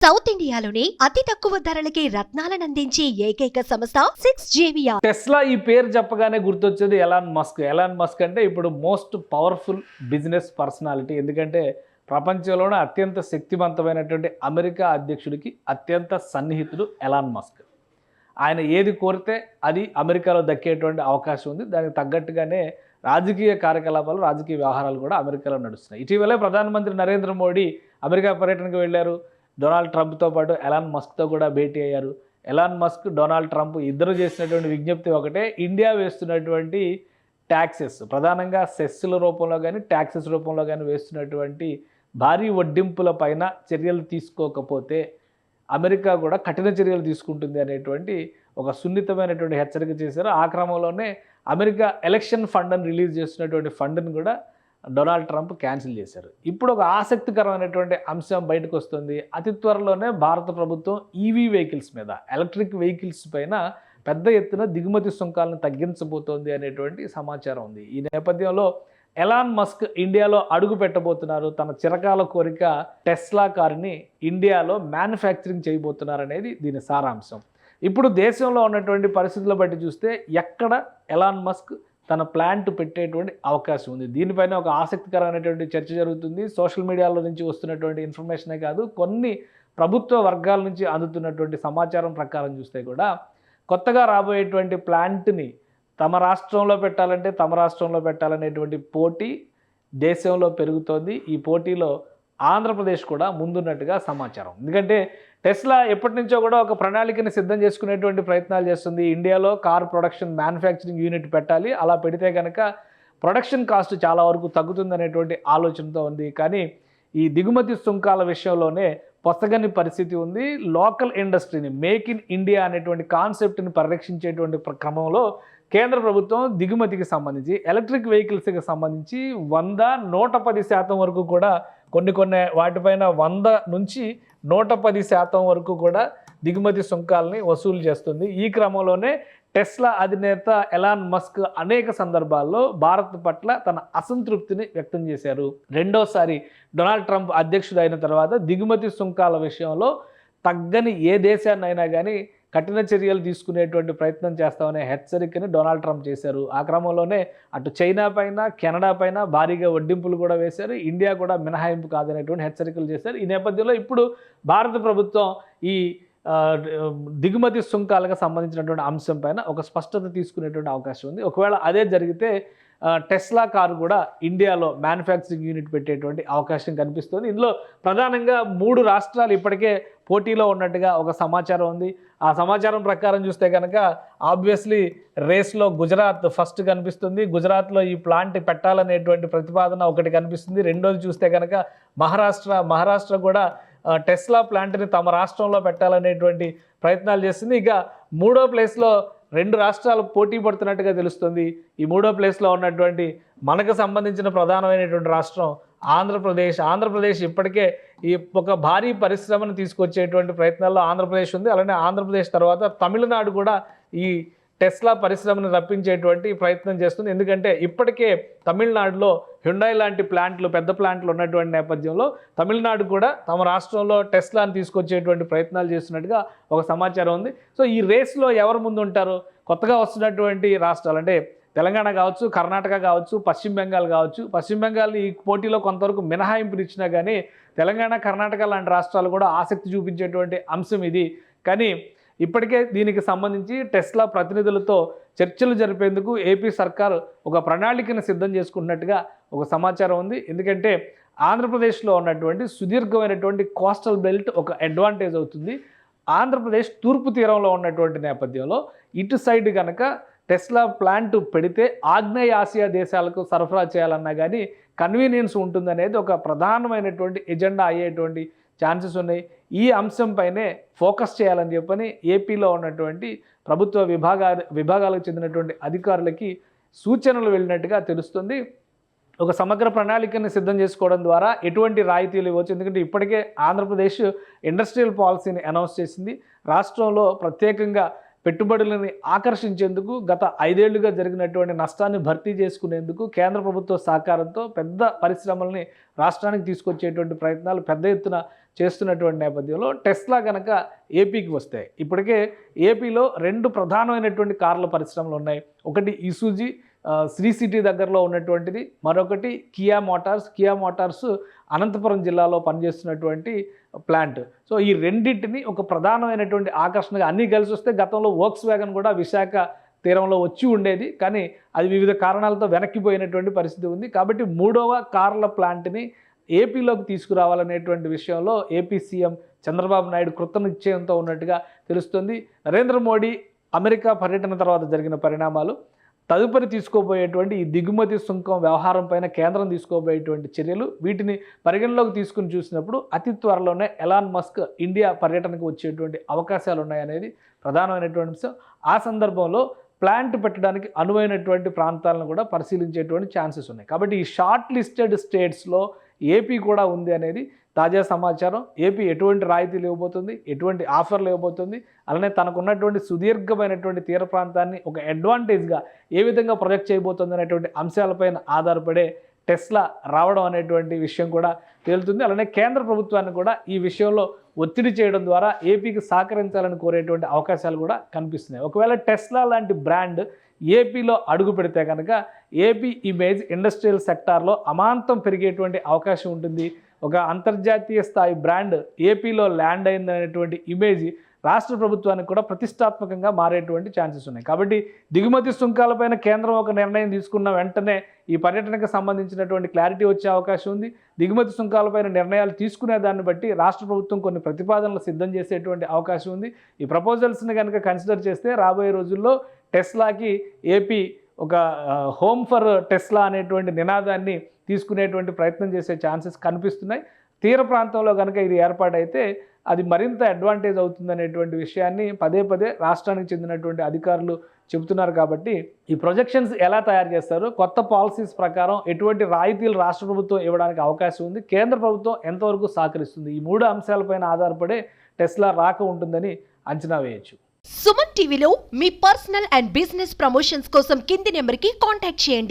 South ఇండియాలోని అతి తక్కువ ధరలకి రత్నాలను అందించే ఏకైక సంస్థ 6JVR. టెస్లా ఈ పేరు చెప్పగానే గుర్తొచ్చేది ఎలాన్ మస్క్. ఎలాన్ మస్క్ అంటే ఇప్పుడు మోస్ట్ పవర్ఫుల్ బిజినెస్ పర్సనాలిటీ. ఎందుకంటే ప్రపంచంలోనే అత్యంత శక్తివంతమైనటువంటి అమెరికా అధ్యక్షుడికి అత్యంత సన్నిహితుడు ఎలాన్ మస్క్. ఆయన ఏది కోరితే అది అమెరికాలో దక్కేటువంటి అవకాశం ఉంది. దానికి తగ్గట్టుగానే రాజకీయ కార్యకలాపాలు, రాజకీయ వ్యవహారాలు కూడా అమెరికాలో నడుస్తున్నాయి. ఇటీవలే ప్రధానమంత్రి నరేంద్ర మోడీ అమెరికా పర్యటనకు వెళ్ళారు. డొనాల్డ్ ట్రంప్తో పాటు ఎలాన్ మస్క్తో కూడా భేటీ అయ్యారు. ఎలాన్ మస్క్, డొనాల్డ్ ట్రంప్ ఇద్దరు చేసినటువంటి విజ్ఞప్తి ఒకటే, ఇండియా వేస్తున్నటువంటి ట్యాక్సెస్, ప్రధానంగా సెస్ల రూపంలో కానీ ట్యాక్సెస్ రూపంలో కానీ వేస్తున్నటువంటి భారీ వడ్డింపుల పైన చర్యలు తీసుకోకపోతే అమెరికా కూడా కఠిన చర్యలు తీసుకుంటుంది అనేటువంటి ఒక సున్నితమైనటువంటి హెచ్చరిక చేశారు. ఆ క్రమంలోనే అమెరికా ఎలక్షన్ ఫండ్ అని రిలీజ్ చేస్తున్నటువంటి ఫండ్ని కూడా డొనాల్డ్ ట్రంప్ క్యాన్సిల్ చేశారు. ఇప్పుడు ఒక ఆసక్తికరమైనటువంటి అంశం బయటకు వస్తుంది. అతి త్వరలోనే భారత ప్రభుత్వం ఈవీ వెహికల్స్ మీద, ఎలక్ట్రిక్ వెహికల్స్ పైన పెద్ద ఎత్తున దిగుమతి సుంకాలను తగ్గించబోతోంది అనేటువంటి సమాచారం ఉంది. ఈ నేపథ్యంలో ఎలాన్ మస్క్ ఇండియాలో అడుగు పెట్టబోతున్నారు. తన చిరకాల కోరిక టెస్లా కారుని ఇండియాలో మ్యానుఫ్యాక్చరింగ్ చేయబోతున్నారనేది దీని సారాంశం. ఇప్పుడు దేశంలో ఉన్నటువంటి పరిస్థితుల బట్టి చూస్తే ఎక్కడ ఎలాన్ మస్క్ తన ప్లాంట్ పెట్టేటువంటి అవకాశం ఉంది. దీనిపైన ఒక ఆసక్తికరమైనటువంటి చర్చ జరుగుతుంది. సోషల్ మీడియాలో నుంచి వస్తున్నటువంటి ఇన్ఫర్మేషనే కాదు, కొన్ని ప్రభుత్వ వర్గాల నుంచి అందుతున్నటువంటి సమాచారం ప్రకారం చూస్తే కూడా కొత్తగా రాబోయేటువంటి ప్లాంట్ని తమ రాష్ట్రంలో పెట్టాలనేటువంటి పోటీ దేశంలో పెరుగుతోంది. ఈ పోటీలో ఆంధ్రప్రదేశ్ కూడా ముందున్నట్టుగా సమాచారం. ఎందుకంటే టెస్లా ఎప్పటి నుంచో కూడా ఒక ప్రణాళికని సిద్ధం చేసుకునేటువంటి ప్రయత్నాలు చేస్తుంది. ఇండియాలో కార్ ప్రొడక్షన్ మ్యానుఫ్యాక్చరింగ్ యూనిట్ పెట్టాలి, అలా పెడితే కనుక ప్రొడక్షన్ కాస్ట్ చాలా వరకు తగ్గుతుందనేటువంటి ఆలోచనతో ఉంది. కానీ ఈ దిగుమతి సుంకాల విషయంలోనే పొసగని పరిస్థితి ఉంది. లోకల్ ఇండస్ట్రీని, మేక్ ఇన్ ఇండియా అనేటువంటి కాన్సెప్ట్ని పరిరక్షించేటువంటి క్రమంలో కేంద్ర ప్రభుత్వం దిగుమతికి సంబంధించి, ఎలక్ట్రిక్ వెహికల్స్కి సంబంధించి 100-110% వరకు కూడా కొన్ని వాటిపైన 100 నుంచి 110% వరకు కూడా దిగుమతి సుంకాలని వసూలు చేస్తుంది. ఈ క్రమంలోనే టెస్లా అధినేత ఎలాన్ మస్క్ అనేక సందర్భాల్లో భారత్ పట్ల తన అసంతృప్తిని వ్యక్తం చేశారు. రెండోసారి డొనాల్డ్ ట్రంప్ అధ్యక్షుడు అయిన తర్వాత దిగుమతి సుంకాల విషయంలో తగ్గని ఏ దేశాన్నైనా కానీ కఠిన చర్యలు తీసుకునేటువంటి ప్రయత్నం చేస్తామనే హెచ్చరికని డొనాల్డ్ ట్రంప్ చేశారు. ఆ క్రమంలోనే అటు చైనా పైన, కెనడా పైన భారీగా వడ్డింపులు కూడా వేశారు. ఇండియా కూడా మినహాయింపు కాదనేటువంటి హెచ్చరికలు చేశారు. ఈ నేపథ్యంలో ఇప్పుడు భారత ప్రభుత్వం ఈ దిగుమతి సుంకాలకు సంబంధించినటువంటి అంశం పైన ఒక స్పష్టత తీసుకునేటువంటి అవకాశం ఉంది. ఒకవేళ అదే జరిగితే టెస్లా కారు కూడా ఇండియాలో మ్యానుఫ్యాక్చరింగ్ యూనిట్ పెట్టేటువంటి అవకాశం కనిపిస్తుంది. ఇందులో ప్రధానంగా 3 రాష్ట్రాలు ఇప్పటికే పోటీలో ఉన్నట్టుగా ఒక సమాచారం ఉంది. ఆ సమాచారం ప్రకారం చూస్తే కనుక ఆబ్వియస్లీ రేస్లో గుజరాత్ ఫస్ట్ కనిపిస్తుంది. గుజరాత్లో ఈ ప్లాంట్ పెట్టాలనేటువంటి ప్రతిపాదన ఒకటి కనిపిస్తుంది. రెండోది చూస్తే కనుక మహారాష్ట్ర కూడా టెస్లా ప్లాంట్ని తమ రాష్ట్రంలో పెట్టాలనేటువంటి ప్రయత్నాలు చేస్తుంది. ఇక 3వ ప్లేస్లో 2 రాష్ట్రాలు పోటీ పడుతున్నట్టుగా తెలుస్తుంది. ఈ 3వ ప్లేస్లో ఉన్నటువంటి మనకు సంబంధించిన ప్రధానమైనటువంటి రాష్ట్రం ఆంధ్రప్రదేశ్ ఇప్పటికే ఈ ఒక భారీ పరిశ్రమను తీసుకొచ్చేటువంటి ప్రయత్నాల్లో ఆంధ్రప్రదేశ్ ఉంది. అలానే ఆంధ్రప్రదేశ్ తర్వాత తమిళనాడు కూడా ఈ టెస్లా పరిశ్రమను రప్పించేటువంటి ప్రయత్నం చేస్తుంది. ఎందుకంటే ఇప్పటికే తమిళనాడులో హ్యుండాయ్ లాంటి పెద్ద ప్లాంట్లు ఉన్నటువంటి నేపథ్యంలో తమిళనాడు కూడా తమ రాష్ట్రంలో టెస్లాని తీసుకొచ్చేటువంటి ప్రయత్నాలు చేస్తున్నట్టుగా ఒక సమాచారం ఉంది. సో ఈ రేస్లో ఎవరు ముందు ఉంటారు? కొత్తగా వస్తున్నటువంటి రాష్ట్రాలు అంటే తెలంగాణ కావచ్చు, కర్ణాటక కావచ్చు, పశ్చిమ బెంగాల్ కావచ్చు. పశ్చిమ బెంగాల్ ఈ పోటీలో కొంతవరకు మినహాయింపులు ఇచ్చినా కానీ తెలంగాణ, కర్ణాటక లాంటి రాష్ట్రాలు కూడా ఆసక్తి చూపించేటువంటి అంశం ఇది. కానీ ఇప్పటికే దీనికి సంబంధించి టెస్లా ప్రతినిధులతో చర్చలు జరిపేందుకు ఏపీ సర్కార్ ఒక ప్రణాళికను సిద్ధం చేసుకుంటున్నట్టుగా ఒక సమాచారం ఉంది. ఎందుకంటే ఆంధ్రప్రదేశ్లో ఉన్నటువంటి సుదీర్ఘమైనటువంటి కోస్టల్ బెల్ట్ ఒక అడ్వాంటేజ్ అవుతుంది. ఆంధ్రప్రదేశ్ తూర్పు తీరంలో ఉన్నటువంటి నేపథ్యంలో ఇటు సైడ్ కనుక టెస్లా ప్లాంట్ పెడితే ఆగ్నేయ ఆసియా దేశాలకు సరఫరా చేయాలన్నా కానీ కన్వీనియన్స్ ఉంటుందనేది ఒక ప్రధానమైనటువంటి ఎజెండా అయ్యేటువంటి ఛాన్సెస్ ఉన్నాయి. ఈ అంశంపైనే ఫోకస్ చేయాలని చెప్పని ఏపీలో ఉన్నటువంటి ప్రభుత్వ విభాగాలకు చెందినటువంటి అధికారులకి సూచనలు వెళ్ళినట్టుగా తెలుస్తుంది. ఒక సమగ్ర ప్రణాళికని సిద్ధం చేసుకోవడం ద్వారా ఎటువంటి రాయితీలు ఇవ్వచ్చు. ఎందుకంటే ఇప్పటికే ఆంధ్రప్రదేశ్ ఇండస్ట్రియల్ పాలసీని అనౌన్స్ చేసింది. రాష్ట్రంలో ప్రత్యేకంగా పెట్టుబడులని ఆకర్షించేందుకు గత 5 ఏళ్లుగా జరిగినటువంటి నష్టాన్ని భర్తీ చేసుకునేందుకు కేంద్ర ప్రభుత్వ సహకారంతో పెద్ద పరిశ్రమల్ని రాష్ట్రానికి తీసుకొచ్చేటువంటి ప్రయత్నాలు పెద్ద ఎత్తున చేస్తున్నటువంటి నేపథ్యంలో టెస్లా కనుక ఏపీకి వస్తాయి. ఇప్పటికే ఏపీలో 2 ప్రధానమైనటువంటి కార్ల పరిశ్రమలు ఉన్నాయి. ఒకటి ఇసూజీ శ్రీ సిటీ దగ్గరలో ఉన్నటువంటిది, మరొకటి కియా మోటార్స్ అనంతపురం జిల్లాలో పనిచేస్తున్నటువంటి ప్లాంట్. సో ఈ రెండింటిని ఒక ప్రధానమైనటువంటి ఆకర్షణగా అన్నీ కలిసి వస్తే గతంలో వోక్స్ వ్యాగన్ కూడా విశాఖ తీరంలో వచ్చి ఉండేది, కానీ అది వివిధ కారణాలతో వెనక్కిపోయినటువంటి పరిస్థితి ఉంది. కాబట్టి 3వ కార్ల ప్లాంట్ని ఏపీలోకి తీసుకురావాలనేటువంటి విషయంలో ఏపీ సీఎం చంద్రబాబు నాయుడు కృతనిశ్చయంతో ఉన్నట్టుగా తెలుస్తుంది. నరేంద్ర మోడీ అమెరికా పర్యటన తర్వాత జరిగిన పరిణామాలు, తదుపరి తీసుకోబోయేటువంటి ఈ దిగుమతి సుంకం వ్యవహారం పైన కేంద్రం తీసుకోబోయేటువంటి చర్యలు, వీటిని పరిగణలోకి తీసుకుని చూసినప్పుడు అతి త్వరలోనే ఎలాన్ మస్క్ ఇండియా పర్యటనకు వచ్చేటువంటి అవకాశాలు ఉన్నాయనేది ప్రధానమైనటువంటి అంశం. ఆ సందర్భంలో ప్లాంట్ పెట్టడానికి అనువైనటువంటి ప్రాంతాలను కూడా పరిశీలించేటువంటి ఛాన్సెస్ ఉన్నాయి. కాబట్టి ఈ షార్ట్ లిస్టెడ్ స్టేట్స్లో ఏపీ కూడా ఉంది అనేది తాజా సమాచారం. ఏపీ ఎటువంటి రాయితీలు ఇవ్వబోతుంది, ఎటువంటి ఆఫర్లు ఇవ్వబోతుంది, అలానే తనకున్నటువంటి సుదీర్ఘమైనటువంటి తీర ప్రాంతాన్ని ఒక అడ్వాంటేజ్గా ఏ విధంగా ప్రొజెక్ట్ చేయబోతుంది అనేటువంటి అంశాలపైన ఆధారపడే టెస్లా రావడం అనేటువంటి విషయం కూడా తేలుతుంది. అలానే కేంద్ర ప్రభుత్వాన్ని కూడా ఈ విషయంలో ఒత్తిడి చేయడం ద్వారా ఏపీకి సహకరించాలని కోరేటువంటి అవకాశాలు కూడా కనిపిస్తున్నాయి. ఒకవేళ టెస్లా లాంటి బ్రాండ్ ఏపీలో అడుగు పెడితే కనుక ఏపీ ఇమేజ్ ఇండస్ట్రియల్ సెక్టార్లో అమాంతం పెరిగేటువంటి అవకాశం ఉంటుంది. ఒక అంతర్జాతీయ స్థాయి బ్రాండ్ ఏపీలో ల్యాండ్ అయిందనేటువంటి ఇమేజ్ రాష్ట్ర ప్రభుత్వానికి కూడా ప్రతిష్టాత్మకంగా మారేటువంటి ఛాన్సెస్ ఉన్నాయి. కాబట్టి దిగుమతి సుంకాలపైన కేంద్రం ఒక నిర్ణయం తీసుకున్న వెంటనే ఈ పర్యటనకు సంబంధించినటువంటి క్లారిటీ వచ్చే అవకాశం ఉంది. దిగుమతి సుంకాలపైన నిర్ణయాలు తీసుకునే దాన్ని బట్టి రాష్ట్ర ప్రభుత్వం కొన్ని ప్రతిపాదనలు సిద్ధం చేసేటువంటి అవకాశం ఉంది. ఈ ప్రపోజల్స్ని కనుక కన్సిడర్ చేస్తే రాబోయే రోజుల్లో టెస్లాకి ఏపీ ఒక హోమ్ ఫర్ టెస్లా అనేటువంటి నినాదాన్ని తీసుకునేటువంటి ప్రయత్నం చేసే ఛాన్సెస్ కనిపిస్తున్నాయి. తీర ప్రాంతంలో కనుక ఇది ఏర్పాటైతే అది మరింత అడ్వాంటేజ్ అవుతుందనేటువంటి విషయాన్ని పదే రాష్ట్రానికి చెందినటువంటి అధికారులు చెబుతున్నారు. కాబట్టి ఈ ప్రొజెక్షన్స్ ఎలా తయారు చేస్తారు, కొత్త పాలసీస్ ప్రకారం ఎటువంటి రాయితీలు రాష్ట్ర ప్రభుత్వం ఇవ్వడానికి అవకాశం ఉంది, కేంద్ర ప్రభుత్వం ఎంతవరకు సహకరిస్తుంది, ఈ 3 అంశాలపైన ఆధారపడే టెస్లా రాక ఉంటుందని అంచనా వేయొచ్చు. సుమన్ టీవీలో మీ పర్సనల్ అండ్ బిజినెస్ ప్రమోషన్స్ కోసం కింది నెంబర్కి కాంటాక్ట్ చేయండి.